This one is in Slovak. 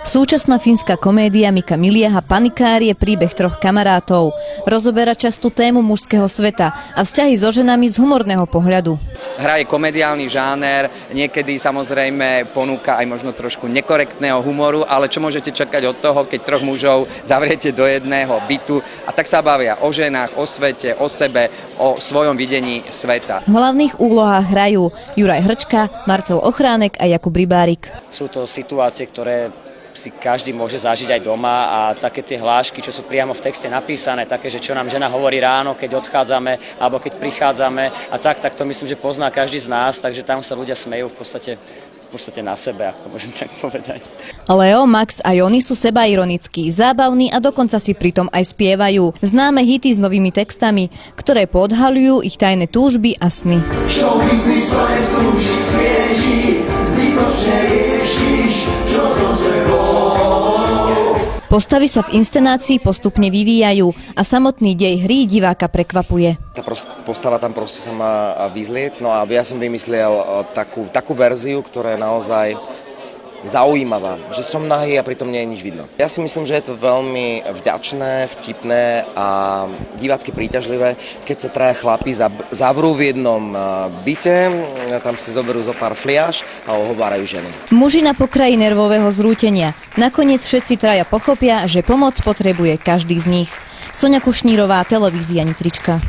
Súčasná fínska komédia Mika Milieha Panikár je príbeh troch kamarátov. Rozoberá častú tému mužského sveta a vzťahy so ženami z humorného pohľadu. Hra je komediálny žáner, niekedy samozrejme ponúka aj možno trošku nekorektného humoru, ale čo môžete čakať od toho, keď troch mužov zavriete do jedného bytu a tak sa bavia o ženách, o svete, o sebe, o svojom videní sveta. V hlavných úlohách hrajú Juraj Hrčka, Marcel Ochránek a Jakub Rybárik. Sú to situácie, ktoré si každý môže zažiť aj doma a také tie hlášky, čo sú priamo v texte napísané, také, že čo nám žena hovorí ráno, keď odchádzame alebo keď prichádzame a tak to myslím, že pozná každý z nás, takže tam sa ľudia smejú v podstate na sebe, ak to môžem tak povedať. Leo, Max a Joni sú sebaironickí, zábavní a dokonca si pritom aj spievajú. Známe hity s novými textami, ktoré poodhaľujú ich tajné túžby a sny. Postavy sa v inscenácii postupne vyvíjajú a samotný dej hry diváka prekvapuje. Tá postava tam proste sa má vyzliec, no a ja som vymyslel takú verziu, ktorá je naozaj zaujímavá, že som nahý a pritom nie je nič vidno. Ja si myslím, že je to veľmi vďačné, vtipné a divácky príťažlivé, keď sa traja chlapi zavrú v jednom byte, tam si zoberú zo pár fliaš a ohovárajú ženy. Muži na pokraji nervového zrútenia. Nakoniec všetci traja pochopia, že pomoc potrebuje každý z nich. Soňa Kušnírová, televízia Nitrička.